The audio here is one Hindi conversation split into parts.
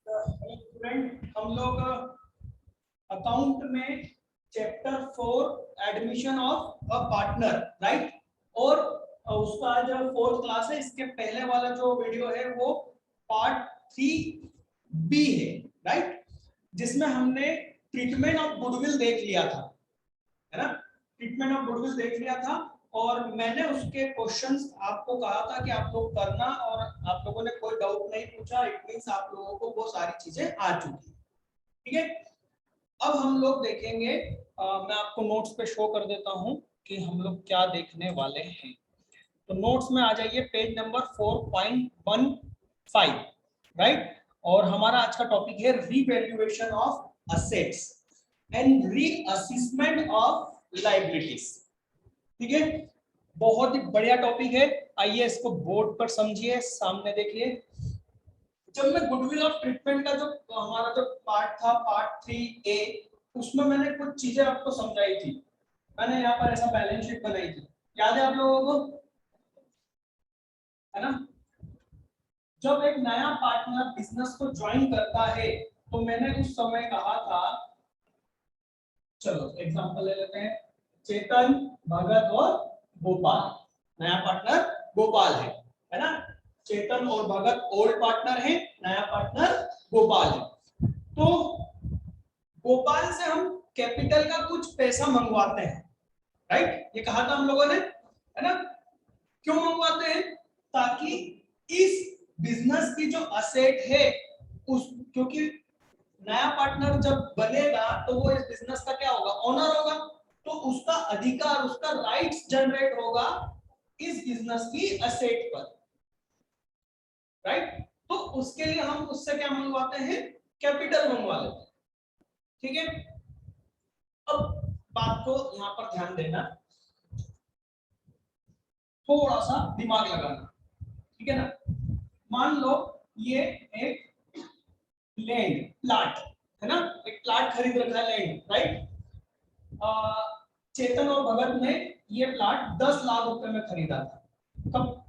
स्टूडेंट हम लोग अकाउंट में chapter 4 admission of a partner right, और उसका आज 4th क्लास है। इसके पहले वाला जो वीडियो है वो पार्ट 3B है राइट, जिसमें हमने ट्रीटमेंट ऑफ गुडविल देख लिया था, है ना। ट्रीटमेंट ऑफ गुडविल देख लिया था और मैंने उसके क्वेश्चंस आपको कहा था कि आप लोग करना, और आप लोगों ने कोई डाउट नहीं पूछा। इट मींस आप लोगों को वो सारी चीजें आ चुकी है, ठीक है। अब हम लोग देखेंगे, मैं आपको नोट्स पे शो कर देता हूं कि हम लोग क्या देखने वाले हैं। तो नोट्स में आ जाइए पेज नंबर 4.15 राइट, और हमारा आज का टॉपिक है revaluation of assets and reassessment of liabilities, ठीक है। बहुत ही बढ़िया टॉपिक है। आइए इसको बोर्ड पर समझिए, सामने देखिए। जब मैं गुडविल ऑफ ट्रीटमेंट का जो हमारा जो पार्ट था पार्ट 3A, उसमें मैंने कुछ चीजें आपको समझाई थी। मैंने यहाँ पर ऐसा बैलेंस शीट बनाई थी, याद है आप लोगों को, है ना। जब एक नया पार्टनर बिजनेस को ज्वाइन करता है तो मैंने उस समय कहा था, चलो एग्जांपल ले लेते हैं, चेतन, भगत और गोपाल। नया पार्टनर गोपाल है ना। चेतन और भगत ओल्ड पार्टनर है, नया पार्टनर गोपाल है। तो गोपाल से हम कैपिटल का कुछ पैसा मंगवाते हैं राइट, ये कहा था हम लोगों ने, है ना। क्यों मंगवाते हैं? ताकि इस बिजनेस की जो असेट है उस, क्योंकि नया पार्टनर जब बनेगा तो वो इस बिजनेस का क्या होगा, ओनर होगा, तो उसका अधिकार, उसका राइट्स जनरेट होगा इस बिजनेस की असेट पर राइट। तो उसके लिए हम उससे क्या मंगवाते हैं, कैपिटल मंगवा लेते हैं, ठीक है। अब बात को यहां पर ध्यान देना, थोड़ा सा दिमाग लगाना, ठीक है ना। मान लो ये एक लैंड प्लाट है ना, एक प्लाट खरीद रखा है, लैंड राइट। चेतन और भगत ने ये प्लाट 10 लाख रुपए में खरीदा था। कब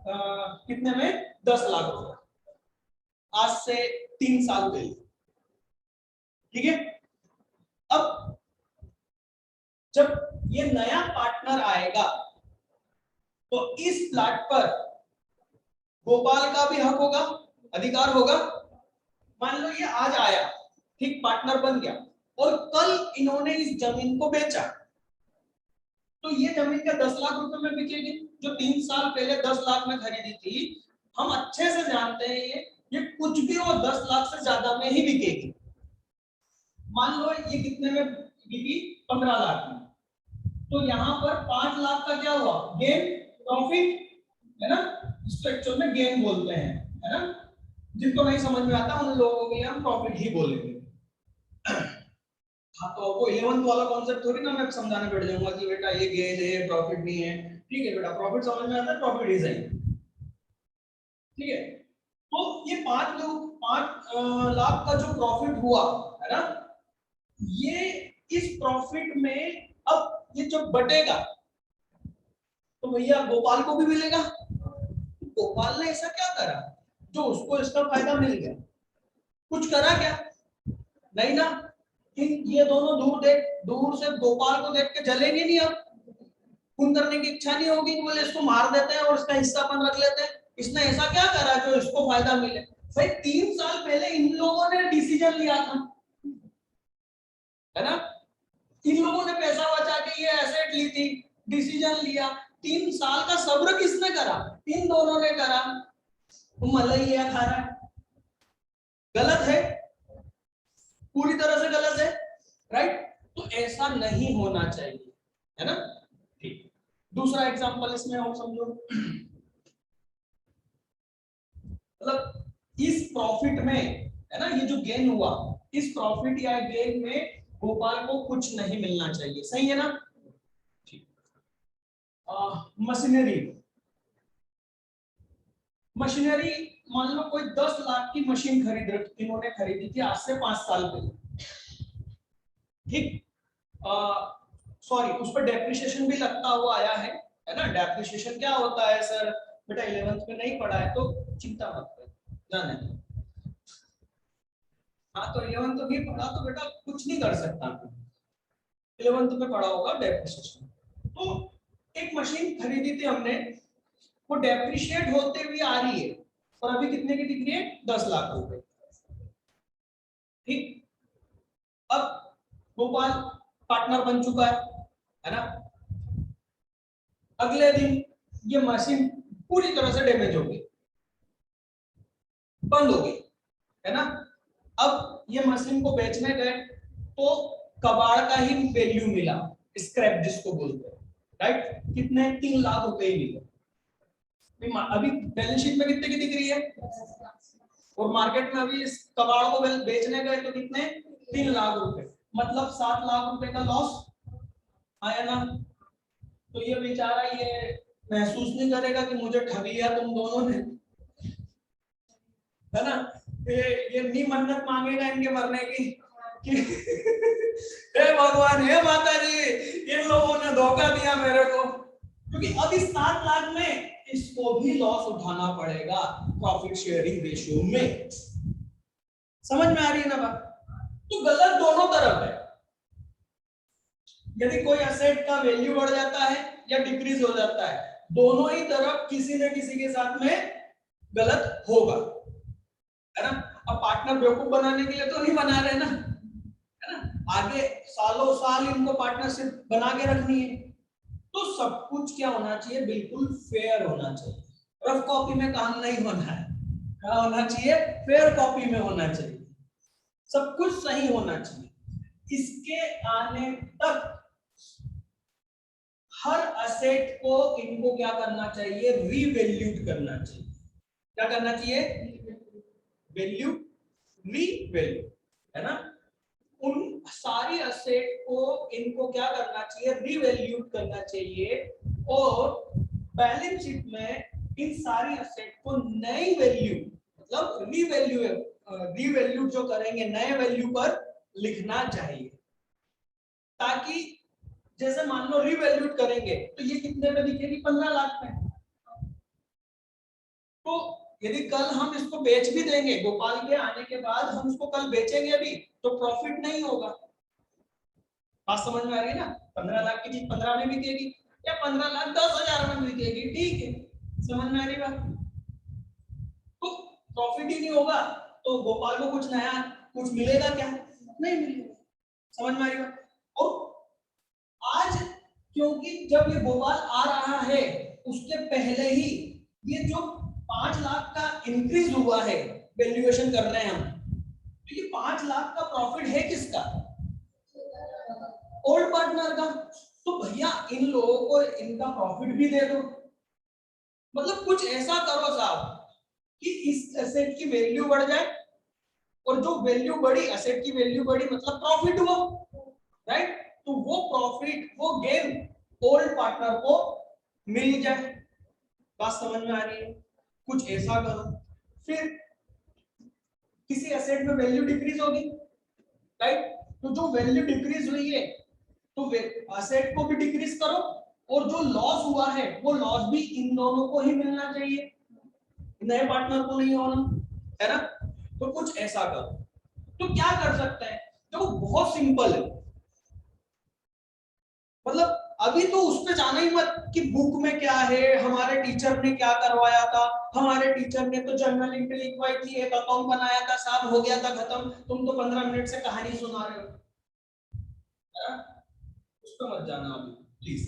कितने में? 10 लाख रुपए, आज से 3 साल पहले, ठीक है। अब जब ये नया पार्टनर आएगा तो इस प्लाट पर गोपाल का भी हक होगा, अधिकार होगा। मान लो ये आज आया, ठीक, पार्टनर बन गया, और कल इन्होंने इस जमीन को बेचा, तो ये जमीन क्या 10 लाख रुपए में बिकेगी? जो 3 साल पहले 10 लाख में खरीदी थी, हम अच्छे से जानते हैं ये कुछ भी हो 10 लाख से ज्यादा में ही बिकेगी। मान लो ये कितने में बिकी? 15 लाख में। तो यहाँ पर 5 लाख का क्या हुआ? गेन, प्रॉफिट, है ना। इसको एक्चुअल में गेन बोलते हैं, है ना। जिनको नहीं समझ में आता उन लोगों के लिए हम प्रॉफिट ही बोलेंगे। हाँ, तो आपको 11th वाला कॉन्सेप्ट थोड़ी ना मैं समझाने बैठ जाऊंगा कि बेटा ये गेन है प्रॉफिट नहीं है। ठीक है बेटा, प्रॉफिट समझ में आता है, प्रॉफिट ही सही, ठीक है। तो ये 5 लाख का जो प्रॉफिट हुआ है ना, ये इस प्रॉफिट में अब ये जब बटेगा तो भैया गोपाल को भी मिलेगा। गोपाल ने ऐसा क्या करा जो उसको इसका फायदा मिल गया? कुछ करा क्या? नहीं ना। ये दोनों दूर से गोपाल को देख के जलेंगे नहीं, अब खून करने की इच्छा नहीं होगी कि बोले इसको मार देते हैं और इसका हिस्सापन रख लेते हैं। इसने ऐसा क्या करा जो इसको फायदा मिले? भाई 3 साल पहले इन लोगों ने डिसीजन लिया था, है ना। इन लोगों ने पैसा बचा के ये एसेट ली थी, डिसीजन लिया। 3 साल का सब्र किसने करा? इन दोनों ने करा। तुम मलैया खा रहा है, गलत है, पूरी तरह से गलत है राइट। तो ऐसा नहीं होना चाहिए, है ना। ठीक, दूसरा एग्जांपल इसमें हम समझो, मतलब इस प्रॉफिट में, है ना, ये जो गेन हुआ, इस प्रॉफिट या गेन में गोपाल को कुछ नहीं मिलना चाहिए, सही है ना। ठीक, मशीनरी, मशीनरी मान लो कोई 10 लाख की मशीन इन्होंने खरीदी थी आज से 5 साल पहले, ठीक। सॉरी, उस पर डेप्रिसिएशन भी लगता हुआ आया है ना। डेप्रिसिएशन क्या होता है सर? बेटा 11th में नहीं पढ़ा है तो चिंता मत करो, जाने दो। हाँ तो 11th में पढ़ा तो बेटा कुछ नहीं कर सकता, 11th में पढ़ा होगा डेप्रिसिएशन। तो एक मशीन खरीदी थी हमने, वो डेप्रिशिएट होते हुए आ रही है और अभी कितने की दिख रही है, 10 लाख रुपए। ठीक, अब गोपाल पार्टनर बन चुका है ना। अगले दिन ये मशीन पूरी तरह से डैमेज हो गई, बंद हो गई, है ना। अब ये मशीन को बेचने गए तो कबाड़ का ही वैल्यू मिला, स्क्रैप जिसको बोलते हैं, राइट। कितने, 3 लाख रुपए ही मिले। अभी बैलेंस शीट में कितने की दिख रही है, और मार्केट में अभी इस कबाड़ को बेचने गए तो कितने, 3 लाख रुपए, मतलब 7 लाख रुपए का लॉस आया ना। तो ये बेचारा ये महसूस नहीं करेगा कि मुझे ठगी है तुम दोनों ने, है ना। ये नहीं मन्नत मांगेगा इनके मरने की कि हे भगवान, हे माता जी, इन लोगों ने धोखा दिया मेरे को, क्योंकि अब इस 7 लाख में इसको भी लॉस उठाना पड़ेगा प्रॉफिट शेयरिंग रेशियो में। समझ में आ रही है ना बात। तो गलत दोनों तरफ है। यदि कोई एसेट का वैल्यू बढ़ जाता है या डिक्रीज हो जाता है, दोनों ही तरफ किसी न किसी के साथ में गलत होगा, है ना। अब पार्टनर बेवकूफ बनाने के लिए तो नहीं बना रहे ना, है ना। आगे सालों साल इनको पार्टनरशिप बना के रखनी है, तो सब कुछ क्या होना चाहिए, बिल्कुल फेयर होना चाहिए। रफ कॉपी में काम नहीं होना है, क्या होना चाहिए, फेयर कॉपी में होना चाहिए, सब कुछ सही होना चाहिए। इसके आने तक हर असेट को इनको क्या करना चाहिए, रीवैल्यूड करना चाहिए। क्या करना चाहिए, वैल्यू, रीवैल्यू, है ना। उन सारी असेट को इनको क्या करना चाहिए, रीवैल्यूड करना चाहिए, और बैलेंस शीट में इन सारी असेट को नई वैल्यू, मतलब रीवैल्यू जो करेंगे नए वैल्यू पर लिखना चाहिए, ताकि जैसे मान लो रीवैल्यूड करेंगे तो ये कितने पे दिखेगी, 15 लाख में। तो यदि कल हम इसको बेच भी देंगे, गोपाल के आने के बाद हम इसको कल बेचेंगे भी, तो प्रॉफिट नहीं होगा। बात समझ में आ रही है ना। 15 लाख की चीज 15 में बिकेगी, या 15 लाख 10,000 में बिकेगी, ठीक है, समझ में आ रही बात। तो प्रॉफिट ही नहीं होगा तो गोपाल को कुछ नया कुछ मिलेगा क्या, नहीं मिलेगा। समझ में आ रही बात। और आज क्योंकि जब ये गोपाल आ रहा है उसके पहले ही ये जो 5 लाख का इंक्रीज हुआ है, वैल्यूएशन कर रहे हैं हम, तो ये 5 लाख का प्रॉफिट है किसका, ओल्ड पार्टनर का। तो भैया इन लोगों को इनका प्रॉफिट भी दे दो, मतलब कुछ ऐसा करो साहब कि इस एसेट की वैल्यू बढ़ जाए, और जो वैल्यू बढ़ी, एसेट की वैल्यू बढ़ी मतलब प्रॉफिट हुआ, राइट। तो वो प्रॉफिट, वो गेन ओल्ड पार्टनर को मिल जाए। बात समझ में आ रही है, कुछ ऐसा करो। फिर किसी एसेट में वैल्यू डिक्रीज होगी, राइट, तो जो वैल्यू डिक्रीज हुई है तो एसेट को भी डिक्रीज करो, और जो लॉस हुआ है वो लॉस भी इन दोनों को ही मिलना चाहिए, नए पार्टनर को नहीं होना, है ना। तो कुछ ऐसा करो। तो क्या कर सकते हैं, जो बहुत सिंपल है, मतलब अभी तो उस पे जाना ही मत कि बुक में क्या है, हमारे टीचर ने क्या करवाया था, हमारे टीचर ने तो जर्नल एंट्री लिखवाई थी, एक अकाउंट बनाया था, साहब हो गया था खत्म, तुम तो 15 मिनट से कहानी सुना रहे हो, है ना? उस पे मत जाना अभी प्लीज।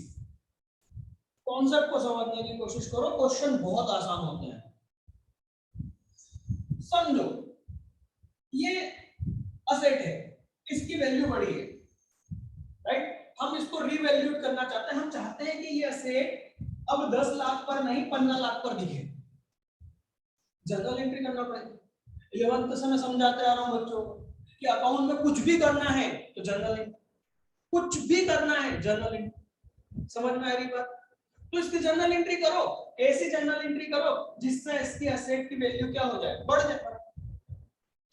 कॉन्सेप्ट को समझने की कोशिश करो, क्वेश्चन बहुत आसान होते हैं। समझो ये असेट है, इसकी वैल्यू बढ़ी है, राइट। हम इसको रीवैल्यूट करना चाहते हैं, हम चाहते हैं कि ये असेट अब 10 लाख पर नहीं 15 लाख पर दिखे, जनरल एंट्री करना पड़ेगा। 11th से मैं समझाते आ रहा हूं बच्चों को कि अकाउंट में कुछ भी करना है तो जनरल एंट्री, कुछ भी करना है जनरल एंट्री। समझ में आ रही बात। तो इसकी जनरल एंट्री करो, ऐसी जनरल एंट्री करो जिससे इसकी एसेट की वैल्यू क्या हो जाए, बढ़ जाए।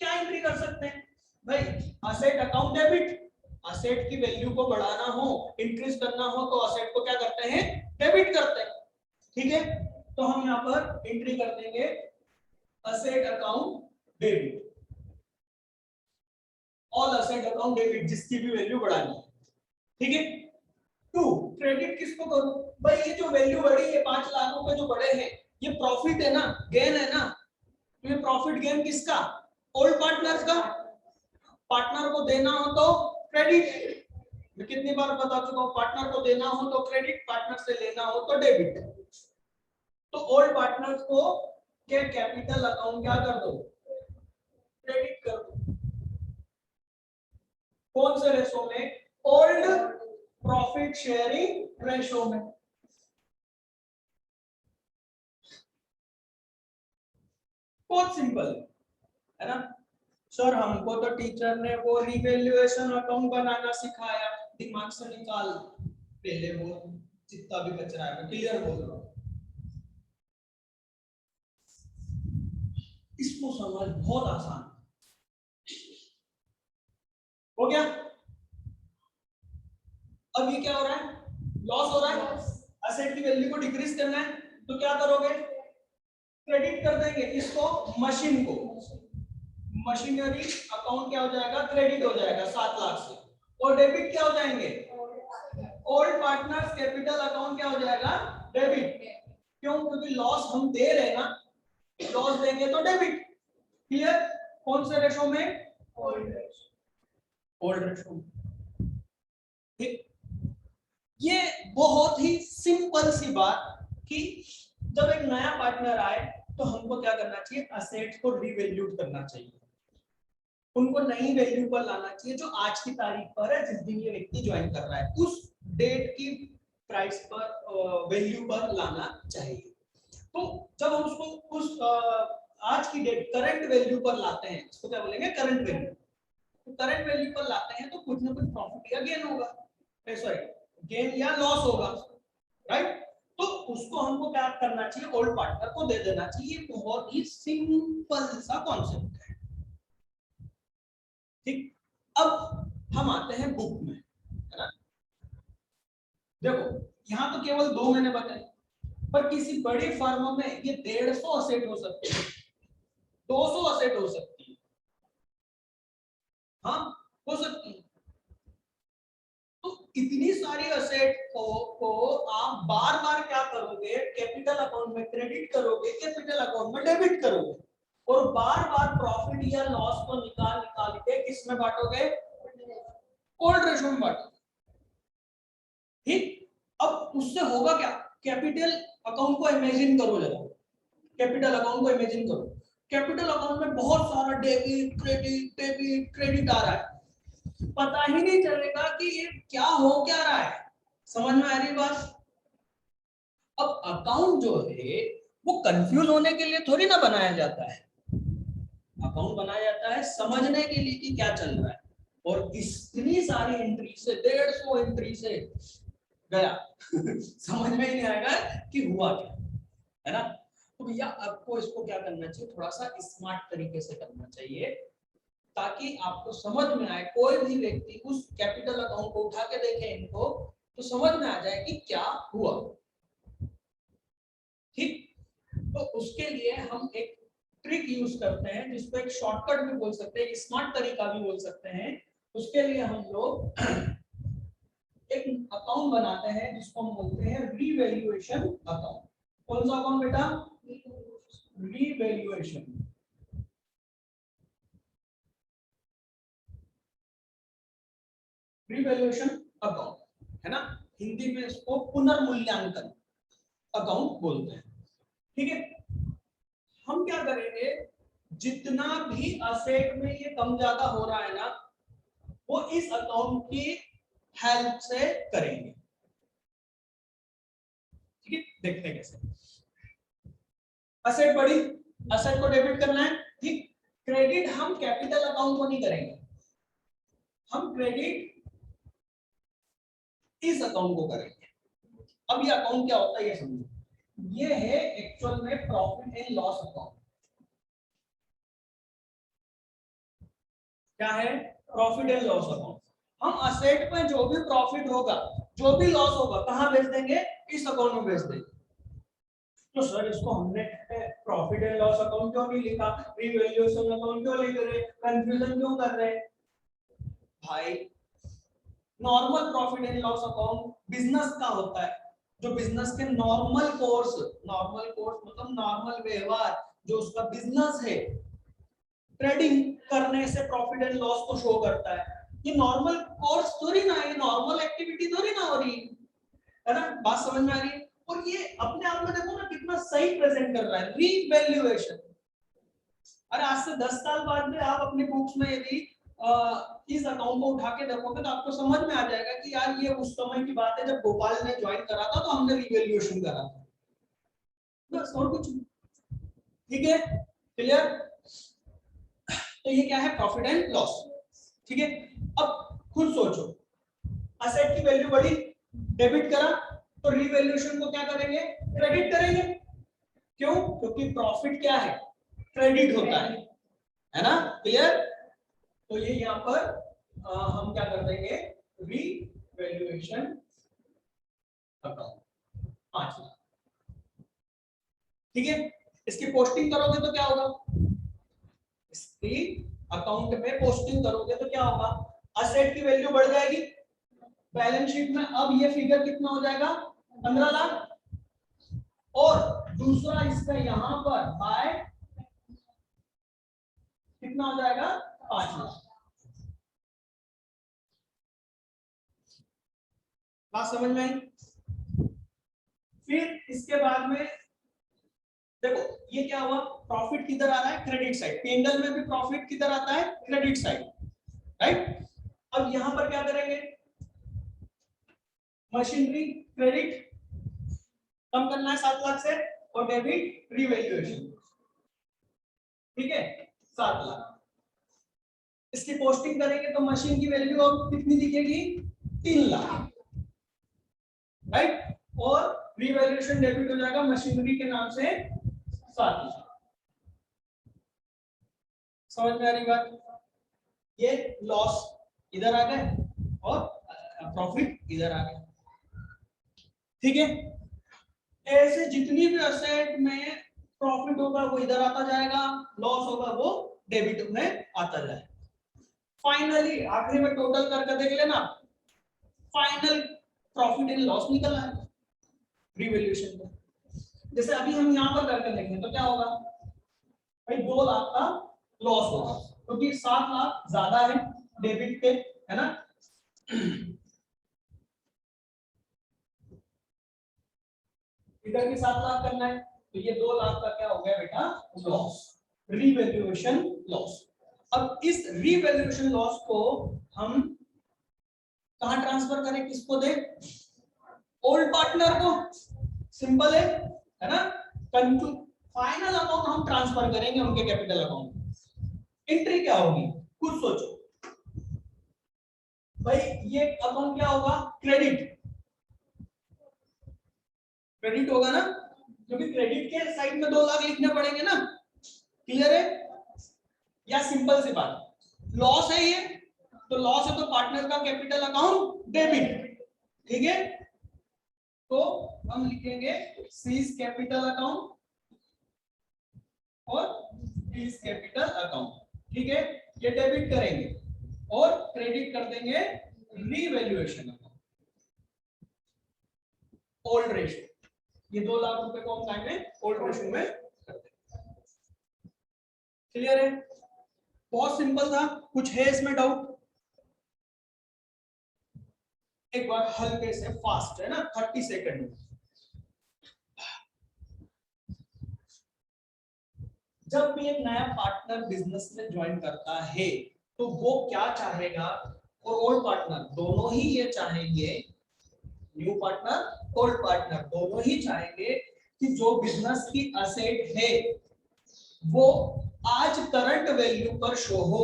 क्या एंट्री कर सकते हैं भाई, एसेट अकाउंट डेबिट, एसेट की वैल्यू को बढ़ाना हो, इंक्रीज करना हो तो एसेट को क्या करते हैं, डेबिट करते हैं, ठीक है। तो हम यहाँ पर एंट्री कर देंगे asset account debit, all asset account debit, जिसकी भी वैल्यू बढ़ानी है, ठीक है। 2 क्रेडिट किसको करूं भाई, ये जो वैल्यू बढ़ी है 5 लाख रुपए जो बढ़े हैं, ये प्रॉफिट है ना, गेन है ना, तो ये प्रॉफिट गेन किसका, ओल्ड पार्टनर्स का। पार्टनर को देना हो तो क्रेडिट, मैं कितनी बार बता चुका हूं, पार्टनर को देना हो तो क्रेडिट, पार्टनर से लेना हो तो डेबिट। तो ओल्ड पार्टनर्स को के कैपिटल अकाउंट क्या कर दो, क्रेडिट कर दो। कौन से रेशो में, ओल्ड प्रॉफिट शेयरिंग रेशो में। बहुत सिंपल है ना सर, हमको तो टीचर ने वो रिवैल्यूएशन अकाउंट बनाना सिखाया, दिमाग से निकाल पहले वो जितना भी बच रहा है, मैं क्लियर बोल रहा हूं, इसको समझ बहुत आसान हो गया। अब ये क्या हो रहा है, लॉस हो रहा है, असेट की वैल्यू को डिक्रीज करना है, तो क्या करोगे, क्रेडिट कर देंगे इसको, मशीन को, मशीनरी अकाउंट क्या हो जाएगा, क्रेडिट हो जाएगा 7 लाख से, और डेबिट क्या हो जाएंगे, ओल्ड पार्टनर्स कैपिटल अकाउंट क्या हो जाएगा, डेबिट। क्यों, क्योंकि लॉस हम दे रहे हैं ना, लॉस देंगे तो डेबिट। क्लियर, कौन से रेशो में, ओल्ड रेशो में, ठीक। ये बहुत ही सिंपल सी बात कि जब एक नया पार्टनर आए तो हमको क्या करना चाहिए, असेट्स को रिवैल्यूड करना चाहिए, उनको नई वैल्यू पर लाना चाहिए, जो आज की तारीख पर है, जिस दिन ये व्यक्ति ज्वाइन कर रहा है उस डेट की प्राइस पर, वैल्यू पर लाना चाहिए। तो जब हम उसको उस आज की डेट करंट वैल्यू पर लाते हैं, इसको क्या बोलेंगे, करंट वैल्यू। तो करंट वैल्यू पर लाते हैं तो कुछ ना कुछ प्रॉफिट या गेन होगा, सॉरी गेन या लॉस होगा, राइट। तो उसको हमको क्या करना चाहिए, ओल्ड पार्टनर को दे देना चाहिए। बहुत ही सिंपल सा कॉन्सेप्ट है, ठीक। अब हम आते हैं बुक में, है ना। देखो यहाँ तो केवल 2 महीने बताए, पर किसी बड़ी फर्म में ये 150 असेट हो सकते हैं, 200 असेट हो सकती है, हाँ हो सकती है। तो इतनी सारी असेट को आप बार बार क्या करोगे, कैपिटल अकाउंट में क्रेडिट करोगे, कैपिटल अकाउंट में डेबिट करोगे, और बार बार प्रॉफिट या लॉस को निकाल निकाल के किस में बांटोगे, ओल्ड रेशो में बांटोगे, ठीक। अब उससे होगा क्या, कैपिटल अकाउंट को इमेजिन करो जरा, कैपिटल अकाउंट को इमेजिन करो, कैपिटल अकाउंट में बहुत सारा डेबिट क्रेडिट डेबिट क्रेडिट आ रहा है, पता ही नहीं चलेगा कि ये क्या हो क्या रहा है, समझ में आ रही बात। अब अकाउंट जो है वो कंफ्यूज होने के लिए थोड़ी ना बनाया जाता है, अकाउंट बनाया जाता है समझने के लिए कि क्या चल रहा है, और इतनी सारी एंट्री से 150 एंट्री से गया समझ में ही नहीं आएगा कि हुआ क्या, है ना। तो भैया आपको इसको क्या करना चाहिए, थोड़ा सा स्मार्ट तरीके से करना चाहिए, ताकि आपको समझ में आए, कोई भी व्यक्ति उस कैपिटल अकाउंट को उठा के देखे इनको, तो समझ में आ जाए कि क्या हुआ, ठीक। तो उसके लिए हम एक ट्रिक यूज करते हैं, जिसको एक शॉर्टकट भी बोल सकते हैं, स्मार्ट तरीका भी बोल सकते हैं। उसके लिए हम लोग एक अकाउंट बनाते हैं जिसको हम बोलते हैं रीवैल्यूएशन अकाउंट। कौन सा अकाउंट बेटा, रीवैल्यूएशन, रीवैल्यूएशन अकाउंट, है ना। हिंदी में इसको पुनर्मूल्यांकन अकाउंट बोलते हैं, ठीक है। हम क्या करेंगे, जितना भी असेट में ये कम ज्यादा हो रहा है ना, वो इस अकाउंट की हेल्प से करेंगे, ठीक है। देखते हैं कैसे, असेट बढ़ी, असेट को डेबिट करना है, ठीक। क्रेडिट हम कैपिटल अकाउंट को नहीं करेंगे, हम क्रेडिट इस अकाउंट को करेंगे। अब ये अकाउंट क्या होता है ये समझो, ये है एक्चुअल में प्रॉफिट एंड लॉस अकाउंट। क्या है, प्रॉफिट एंड लॉस अकाउंट। हम असेट में जो भी प्रॉफिट होगा, जो भी लॉस होगा, कहां भेज देंगे, इस अकाउंट में भेज देंगे। तो सर इसको हमने प्रॉफिट एंड लॉस अकाउंट क्यों नहीं लिखा, रिवैल्यूएशन अकाउंट क्यों लिख रहे, कंफ्यूजन क्यों कर रहे हैं। भाई normal profit and loss account business का होता है, जो बिजनेस के नॉर्मल कोर्स मतलब नॉर्मल व्यवहार, जो उसका बिजनेस है, ट्रेडिंग करने से प्रॉफिट एंड लॉस को शो करता है। ये नॉर्मल कोर्स थोड़ी ना, ये नॉर्मल एक्टिविटी थोड़ी ना हो रही है ना, बात समझ में आ रही है। और ये अपने आप में देखो ना कितना सही प्रेजेंट कर रहा है, रीवैल्यूएशन। अरे आज से 10 साल बाद में आप अपने बुक्स में यदि इस अकाउंट को उठा के देखोगे तो आपको समझ में आ जाएगा कि यार ये उस समय की बात है जब गोपाल ने ज्वाइन करा था तो हमने रीवैल्यूएशन करा था, बस और कुछ नहीं। ठीक है, क्लियर। तो ये क्या है, प्रॉफिट एंड लॉस। ठीक है, अब खुद सोचो, असेट की वैल्यू बढ़ी, डेबिट करा, तो रीवैल्यूएशन को क्या करेंगे, क्रेडिट करेंगे। क्यों? क्योंकि प्रॉफिट क्या है, क्रेडिट होता है ना, क्लियर। तो ये यहाँ पर हम क्या कर देंगे, रीवैल्यूएशन अकाउंट 5 लाख। ठीक है, इसकी पोस्टिंग करोगे तो क्या होगा, इसकी अकाउंट में पोस्टिंग करोगे तो क्या होगा, असेट की वैल्यू बढ़ जाएगी, बैलेंस शीट में अब ये फिगर कितना हो जाएगा, 15 लाख। और दूसरा इसका यहां पर बाय कितना हो जाएगा, 5 लाख। बात समझ में आई। फिर इसके बाद में देखो ये क्या हुआ, प्रॉफिट किधर आ रहा है, क्रेडिट साइड। पी&एल में भी प्रॉफिट किधर आता है, क्रेडिट साइड, राइट। अब यहां पर क्या करेंगे, मशीनरी क्रेडिट कम करना है 7 लाख से, और डेबिट रीवैल्यूएशन। ठीक है, 7 लाख। इसकी पोस्टिंग करेंगे तो मशीन की वैल्यू अब कितनी दिखेगी, 3 लाख, राइट। और रीवैल्यूएशन डेबिट हो जाएगा मशीनरी के नाम से 7 लाख। समझ में आ रही बात। ये लॉस इधर आ गए और प्रॉफिट इधर आ गए। ठीक है, ऐसे जितनी भी असेट में प्रॉफिट होगा वो इधर आता जाएगा, लॉस होगा वो डेबिट में आता जाएगा। फाइनली आखिरी में टोटल करके देख लेना, फाइनल प्रॉफिट एंड लॉस निकल आएगा रिवैल्यूएशन में। जैसे अभी हम यहां पर करके देखेंगे तो क्या होगा भाई, 2 लाख का लॉस होगा क्योंकि 7 लाख ज्यादा है डेबिट के, है ना। इधर भी 7 लाख करना है तो ये 2 लाख का क्या हो गया बेटा, लॉस, रीवैल्यूएशन लॉस। अब इस रीवैल्यूएशन लॉस को हम कहां ट्रांसफर करें, किसको दे, ओल्ड पार्टनर को। सिंपल है ना। फाइनल अमाउंट हम ट्रांसफर करेंगे उनके कैपिटल अकाउंट में। एंट्री क्या होगी, खुद सोचो भाई, ये अकाउंट क्या होगा, क्रेडिट, क्रेडिट होगा ना, क्योंकि क्रेडिट के साइड में 2 लाख लिखने पड़ेंगे ना, क्लियर है। या सिंपल सी बात, लॉस है ये, तो लॉस है तो पार्टनर का कैपिटल अकाउंट डेबिट। ठीक है, तो हम लिखेंगे सीज कैपिटल अकाउंट और सीज कैपिटल अकाउंट। ठीक है, ये डेबिट करेंगे और क्रेडिट कर देंगे रीवैल्यूएशन अकाउंट, ओल्ड रेशियो। ये 2 लाख रुपए को हम लाएंगे ओल्ड रेशियो में कर देंगे। क्लियर है, बहुत सिंपल था। कुछ है इसमें डाउट, एक बार हल्के से फास्ट है ना, 30 सेकंड में। जब भी एक नया पार्टनर बिजनेस में ज्वाइन करता है तो वो क्या चाहेगा, और ओल्ड पार्टनर दोनों ही ये चाहेंगे, न्यू पार्टनर ओल्ड पार्टनर दोनों ही चाहेंगे कि जो बिजनेस की असेट है वो आज करंट वैल्यू पर शो हो,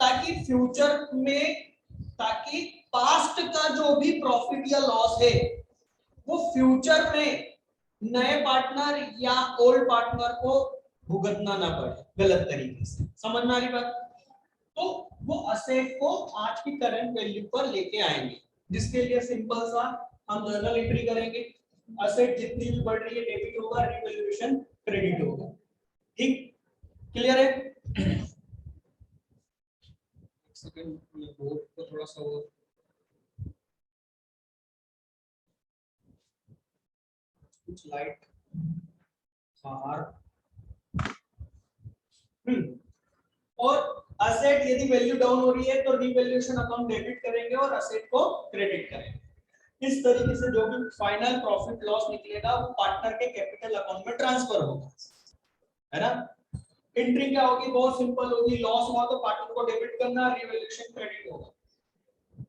ताकि फ्यूचर में, ताकि पास्ट का जो भी प्रॉफिट या लॉस है वो फ्यूचर में नए पार्टनर या ओल्ड पार्टनर को भुगतना ना पड़े गलत तरीके से। समझ में आ रही बात। तो वो असेट को आज की करंट वैल्यू पर लेके आएंगे, जिसके लिए सिंपल सा हम जर्नल एंट्री करेंगे, असेट जितनी भी बढ़ रही है डेबिट होगा, रिवैल्यूएशन क्रेडिट होगा। ठीक, क्लियर है। सेकंड बोर्ड को थोड़ा सा और कुछ लाइट बाहर। और असेट यदि वैल्यू डाउन हो रही है तो रिवैल्यूएशन अकाउंट डेबिट करेंगे और असेट को क्रेडिट करेंगे। इस तरीके से जो भी फाइनल प्रॉफिट लॉस निकलेगा वो पार्टनर के कैपिटल अकाउंट में ट्रांसफर होगा, है ना। एंट्री क्या होगी, बहुत सिंपल होगी, लॉस हुआ तो पार्टनर को डेबिट करना, रिवैल्यूएशन क्रेडिट होगा।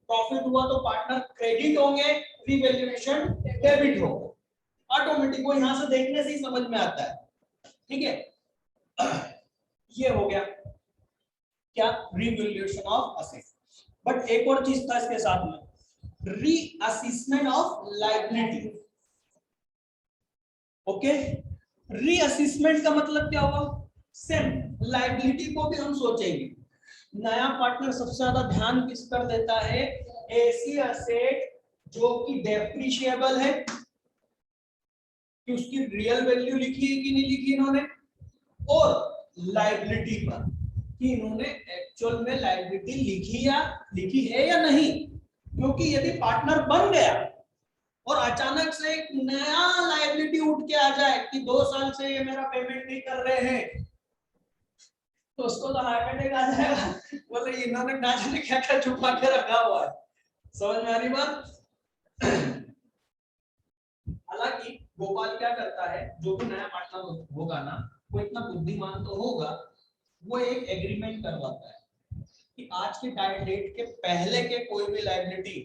प्रॉफिट हुआ तो पार्टनर क्रेडिट होंगे, रिवैल्यूएशन डेबिट होगा। ऑटोमेटिक वो यहां से देखने से ही समझ में आता है, ठीक है। ये हो गया क्या, रिवैल्यूएशन ऑफ असेट। बट एक और चीज था इसके साथ में, reassessment of liability. Okay, reassessment का मतलब क्या हुआ, सेम लायबिलिटी को भी हम सोचेंगे। नया पार्टनर सबसे ज्यादा ध्यान किस पर देता है, ऐसी असेट जो कि डेप्रिशिएबल है, कि उसकी रियल वैल्यू लिखी है कि नहीं लिखी इन्होंने, और लायबिलिटी पर कि इन्होंने एक्चुअल में लायबिलिटी लिखी है या नहीं। क्योंकि यदि पार्टनर बन गया और अचानक से एक नया लायबिलिटी उठ के आ जाए कि 2 साल से ये मेरा पेमेंट नहीं कर रहे हैं, तो उसको तो हार्ट अटैक आ जाएगा, बोले इन्होंने ना जाने क्या क्या छुपा के रखा हुआ है। समझ में आ रही बात। हालांकि गोपाल क्या करता है, जो भी नया पार्टनर होगा ना, वो इतना बुद्धिमान तो होगा, वो एक एग्रीमेंट करवाता है कि आज के डेट के पहले के कोई भी लायबिलिटी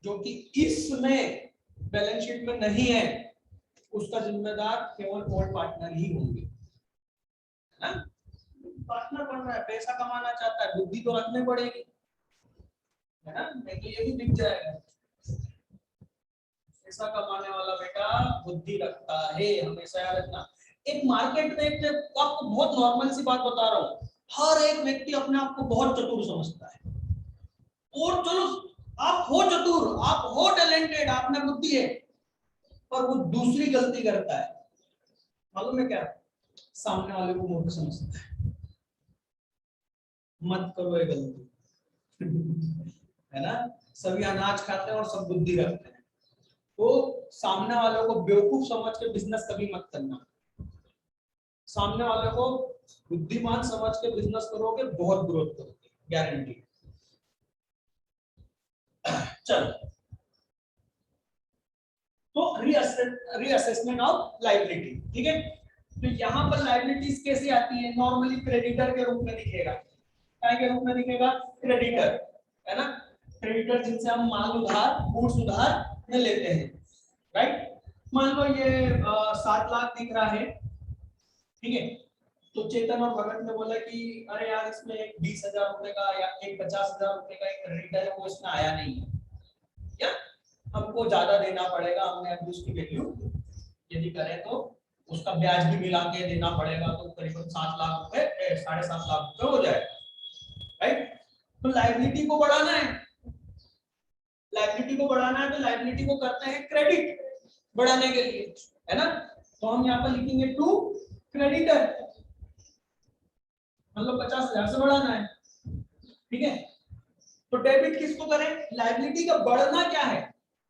जो कि इसमें बैलेंस शीट में नहीं है, उसका जिम्मेदार केवल ओल्ड पार्टनर ही होंगे, है ना। पार्टनर बन रहा है, पैसा कमाना चाहता है, बुद्धि तो रखनी पड़ेगी, है ना, नहीं तो ये भी दिख जाएगा। पैसा कमाने वाला बेटा बुद्धि रखता है, हमेशा याद रखना। एक मार्केट में एक आपको बहुत नॉर्मल सी बात बता रहा हूँ, हर एक व्यक्ति अपने आप को बहुत चतुर समझता है, और चलो आप हो चतुर, आप हो टैलेंटेड, आप में बुद्धि है, पर वो दूसरी गलती करता है, मालूम है क्या, सामने वाले को मूर्ख समझता है। मत करो ये गलती, है ना। सभी अनाज खाते हैं और सब बुद्धि रखते हैं, तो सामने वालों को बेवकूफ समझ के बिजनेस कभी मत करना। सामने वाले को बुद्धिमान समझ के बिजनेस करोगे, बहुत ग्रोथ करोगे, गारंटी। चलो, तो रीअसेसमेंट ऑफ लायबिलिटी, ठीक है। तो यहाँ पर लायबिलिटीज कैसे आती है, नॉर्मली क्रेडिटर के रूप में दिखेगा। क्या के रूप में दिखेगा, क्रेडिटर, है ना। क्रेडिटर जिनसे हम माल उधार, गुड्स उधार में लेते हैं, राइट। मान लो ये 7 लाख दिख रहा है, ठीक है। तो चेतन और भगत ने बोला कि अरे यार इसमें एक 20,000 रुपए का या एक 50,000 रुपए का एक क्रेडिटर है, वो इसमें आया नहीं है, क्या हमको ज्यादा देना पड़ेगा। हमने अभी उसकी वैल्यू यदि करें तो उसका ब्याज भी मिला के देना पड़ेगा, तो करीबन 7 लाख रुपए, 7.5 लाख रुपए हो जाएगा, राइट। तो लायबिलिटी को बढ़ाना है, लायबिलिटी को बढ़ाना है, तो लायबिलिटी को करते हैं क्रेडिट बढ़ाने के लिए, है ना। तो हम यहाँ पर लिखेंगे टू क्रेडिटर, मतलब 50,000 से बढ़ाना है, ठीक है। तो डेबिट किसको करें, लायबिलिटी का बढ़ना क्या है,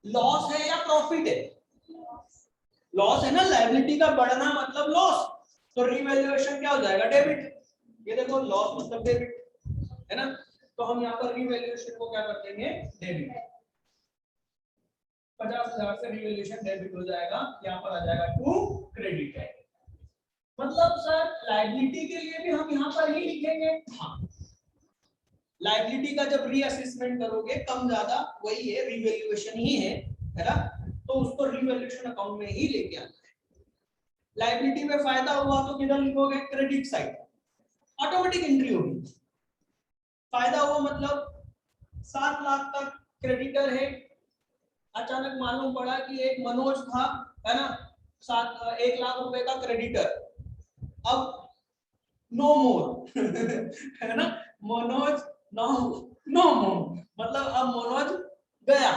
लॉस है या प्रॉफिट है, लॉस है ना। लायबिलिटी का बढ़ना मतलब लॉस, तो रिवैल्यूएशन क्या हो जाएगा, डेबिट। ये देखो लॉस मतलब डेबिट, है ना। तो हम यहाँ पर रिवैल्यूएशन को क्या कर देंगे, डेबिट। 50,000 से रिवैल्यूएशन डेबिट हो जाएगा, यहाँ पर आ जाएगा टू क्रेडिट है। मतलब सर लायबिलिटी के लिए भी हम यहाँ पर ही लिखेंगे, हाँ। लायबिलिटी का जब रीअसेसमेंट करोगे कम ज्यादा वही है, रिवैल्यूएशन ही है ना, तो उसको रिवैल्यूएशन अकाउंट में ही लेके आना है। लायबिलिटी में फायदा हुआ तो किधर लिखोगे, क्रेडिट साइड, ऑटोमेटिक एंट्री होगी। फायदा हुआ मतलब 7 लाख तक क्रेडिटर है, अचानक मालूम पड़ा कि एक मनोज था, है ना, 1 लाख रुपए का क्रेडिटर, अब नो मोर है ना, मनोज नो मोर, मतलब अब मनोज गया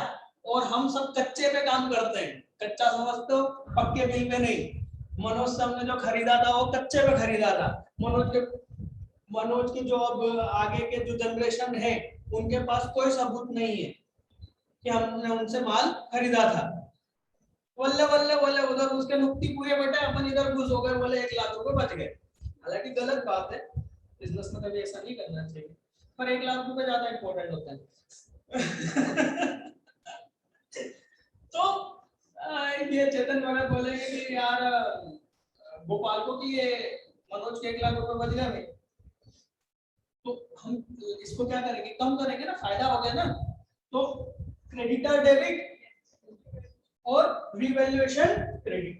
और हम सब कच्चे पे काम करते हैं। कच्चा समझते हो, पक्के बिल पे नहीं। मनोज से हमने जो खरीदा था वो कच्चे पे खरीदा था। मनोज के जो अब आगे के जो जनरेशन है उनके पास कोई सबूत नहीं है कि हमने उनसे माल खरीदा था। वल्ले वल्ले वल्ले उधर उसके नुक्ती पूरे बेटे, अपन इधर घुस हो गए, बोले 1 लाख रुपए बच गए। हालांकि गलत बात है, बिजनेस में कभी ऐसा नहीं करना चाहिए, पर 1 लाख रुपए ज्यादा इंपॉर्टेंट होता है। तो ये चेतन भगत बोलेंगे कि यार भोपाल को कि ये मनोज के 1 लाख रुपए बच गए भाई, तो हम इसको क्या करेंगे, कम करेंगे ना, फायदा हो गया ना। तो क्रेडिटर डेबिट और रिवैल्यूएशन क्रेडिट,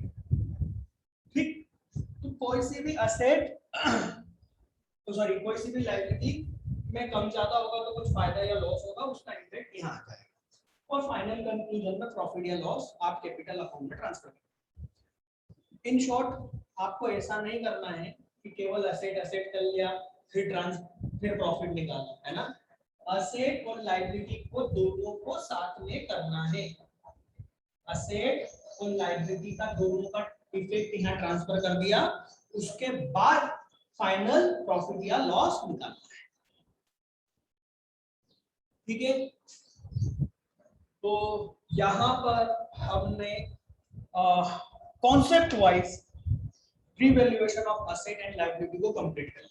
ठीक। तो कोई सी भी असेट तो सॉरी कोई सी भी लायबिलिटी में कम ज्यादा होगा तो कुछ फायदा या लॉस होगा, उसका इम्पैक्ट यहाँ आ जाएगा, और फाइनल कंक्लूजन में प्रॉफिट या लॉस आप कैपिटल अकाउंट में ट्रांसफर करें। इन शॉर्ट आपको ऐसा नहीं करना है कि केवल असेट कर लिया फिर प्रॉफिट निकालना है ना, असेट और लायबिलिटी को दोनों को साथ में करना है। असेट और लायबिलिटी का दोनों का इफेक्ट यहाँ ट्रांसफर कर दिया, उसके बाद फाइनल प्रॉफिट या लॉस निकालना है, ठीक है। तो यहां पर हमने concept wise revaluation of asset and liability को कंप्लीट कर लिया,